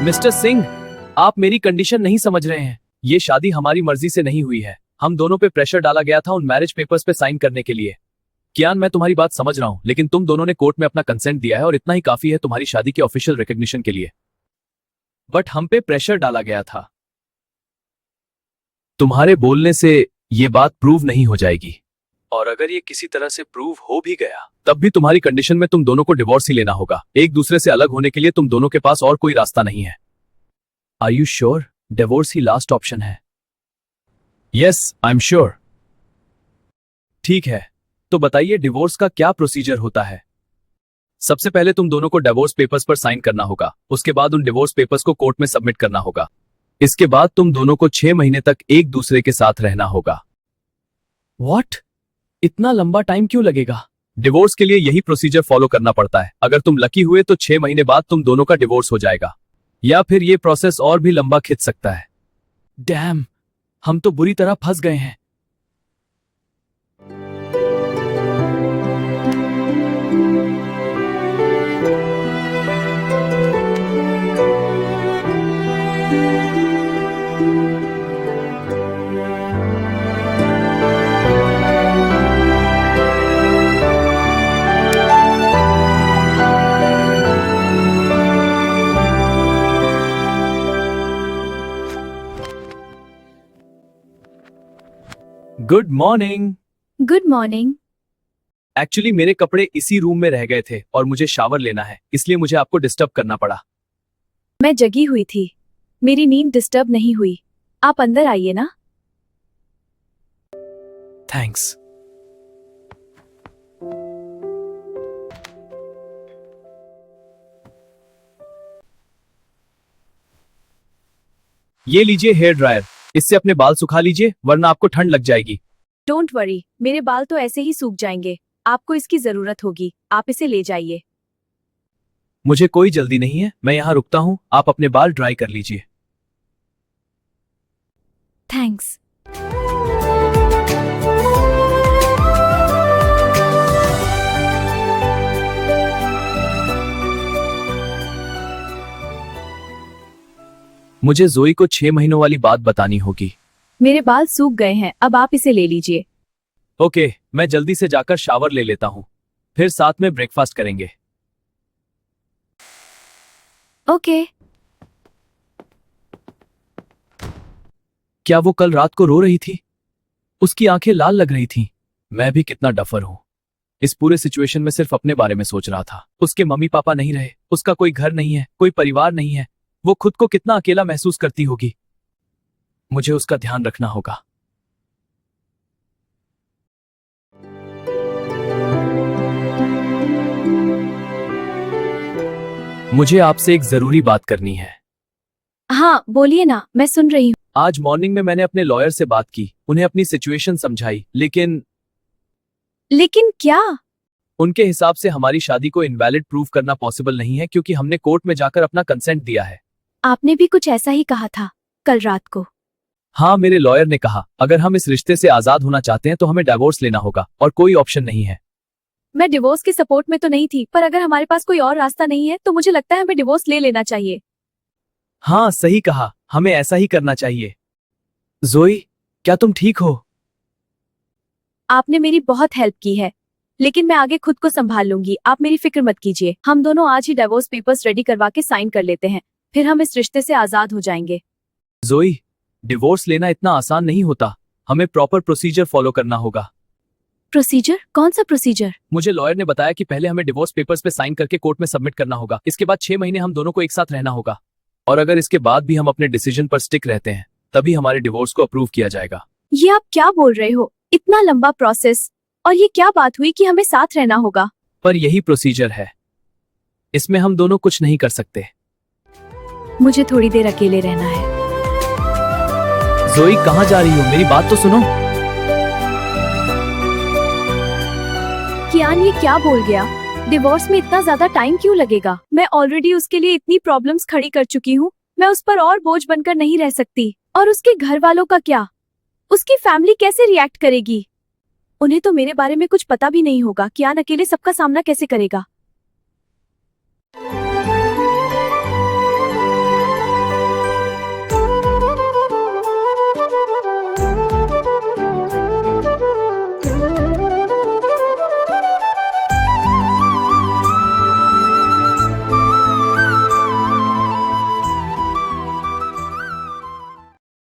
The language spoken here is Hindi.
मिस्टर सिंह, आप मेरी कंडीशन नहीं समझ रहे हैं। ये शादी हमारी मर्जी से नहीं हुई है। हम दोनों पे प्रेशर डाला गया था उन मैरिज पेपर्स पे साइन करने के लिए। कियान, मैं तुम्हारी बात समझ रहा हूँ, लेकिन तुम दोनों ने कोर्ट में अपना कंसेंट दिया है और इतना ही काफी है तुम्हारी शादी के ऑफिशियल रिकॉग्निशन के लिए। बट हम पे प्रेशर डाला गया था। तुम्हारे बोलने से ये बात प्रूव नहीं हो जाएगी, और अगर ये किसी तरह से प्रूव हो भी गया तब भी तुम्हारी कंडीशन में तुम दोनों को डिवोर्स ही लेना होगा। एक दूसरे से अलग होने के लिए तुम दोनों के पास और कोई रास्ता नहीं है। आर यू श्योर डिवोर्स ही लास्ट ऑप्शन है? Yes, I am sure. ठीक है, तो बताइए डिवोर्स का क्या प्रोसीजर होता है? सबसे पहले तुम दोनों को डिवोर्स पेपर्स पर साइन करना होगा। उसके बाद उन डिवोर्स पेपर्स को कोर्ट में सबमिट करना होगा। इसके बाद तुम दोनों को 6 महीने तक एक दूसरे के साथ रहना होगा। व्हाट? इतना लंबा टाइम क्यों लगेगा? डिवोर्स के लिए यही प्रोसीजर फॉलो करना पड़ता है। अगर तुम लकी हुए तो 6 महीने बाद तुम दोनों का डिवोर्स हो जाएगा, या फिर यह प्रोसेस और भी लंबा खिंच सकता है। डैम, हम तो बुरी तरह फंस गए हैं। Good morning. Good morning. Actually मेरे कपड़े इसी रूम में रह गए थे और मुझे शावर लेना है, इसलिए मुझे आपको डिस्टर्ब करना पड़ा। मैं जगी हुई थी, मेरी नींद डिस्टर्ब नहीं हुई। आप अंदर आइए ना। थैंक्स। ये लीजिए हेयर ड्रायर, इससे अपने बाल सुखा लीजिए वरना आपको ठंड लग जाएगी। डोंट वरी, मेरे बाल तो ऐसे ही सूख जाएंगे। आपको इसकी जरूरत होगी, आप इसे ले जाइए। मुझे कोई जल्दी नहीं है, मैं यहाँ रुकता हूँ, आप अपने बाल ड्राई कर लीजिए। थैंक्स। मुझे जोई को 6 महीनों वाली बात बतानी होगी। मेरे बाल सूख गए हैं, अब आप इसे ले लीजिए। ओके, मैं जल्दी से जाकर शावर ले लेता हूँ, फिर साथ में ब्रेकफास्ट करेंगे। ओके। क्या वो कल रात को रो रही थी? उसकी आंखें लाल लग रही थीं। मैं भी कितना डफर हूँ। इस पूरे सिचुएशन में सिर्फ अपने बारे में सोच रहा था। उसके मम्मी पापा नहीं रहे, उसका कोई घर नहीं है, कोई परिवार नहीं है। वो खुद को कितना अकेला महसूस करती होगी। मुझे उसका ध्यान रखना होगा। मुझे आपसे एक जरूरी बात करनी है। हाँ बोलिए ना, मैं सुन रही हूँ। आज मॉर्निंग में मैंने अपने लॉयर से बात की, उन्हें अपनी सिचुएशन समझाई, लेकिन क्या? उनके हिसाब से हमारी शादी को इनवैलिड प्रूव करना पॉसिबल नहीं है क्योंकि हमने कोर्ट में जाकर अपना कंसेंट दिया है। आपने भी कुछ ऐसा ही कहा था कल रात को। हाँ, मेरे लॉयर ने कहा अगर हम इस रिश्ते से आजाद होना चाहते हैं तो हमें डिवोर्स लेना होगा और कोई ऑप्शन नहीं है। मैं डिवोर्स के सपोर्ट में तो नहीं थी, पर अगर हमारे पास कोई और रास्ता नहीं है तो मुझे लगता है हमें डिवोर्स ले लेना चाहिए। हाँ सही कहा, हमें ऐसा ही करना चाहिए। जोई, क्या तुम ठीक हो? आपने मेरी बहुत हेल्प की है, लेकिन मैं आगे खुद को संभाल लूंगी। आप मेरी फिक्र मत कीजिए। हम दोनों आज ही डिवोर्स पेपर्स रेडी करवा के साइन कर लेते हैं, फिर हम इस रिश्ते से आजाद हो जाएंगे। जोई, डिवोर्स लेना इतना आसान नहीं होता। हमें प्रॉपर प्रोसीजर फॉलो करना होगा। प्रोसीजर? कौन सा प्रोसीजर? मुझे लॉयर ने बताया कि पहले हमें डिवोर्स पेपर्स पे साइन करके कोर्ट में सबमिट करना होगा। इसके बाद 6 महीने हम दोनों को एक साथ रहना होगा, और अगर इसके बाद भी हम अपने डिसीजन पर स्टिक रहते हैं तभी हमारे डिवोर्स को अप्रूव किया जाएगा। ये आप क्या बोल रहे हो? इतना लंबा प्रोसेस, और ये क्या बात हुई कि हमें साथ रहना होगा? पर यही प्रोसीजर है, इसमें हम दोनों कुछ नहीं कर सकते। मुझे थोड़ी देर अकेले रहना है। जोई, कहाँ जा रही हो? मेरी बात तो सुनो। कियान, ये क्या बोल गया? डिवोर्स में इतना ज्यादा टाइम क्यों लगेगा? मैं ऑलरेडी उसके लिए इतनी प्रॉब्लम्स खड़ी कर चुकी हूँ। मैं उस पर और बोझ बनकर नहीं रह सकती। और उसके घर वालों का क्या? उसकी फैमिली कैसे रिएक्ट करेगी? उन्हें तो मेरे बारे में कुछ पता भी नहीं होगा। कियान अकेले सबका सामना कैसे करेगा?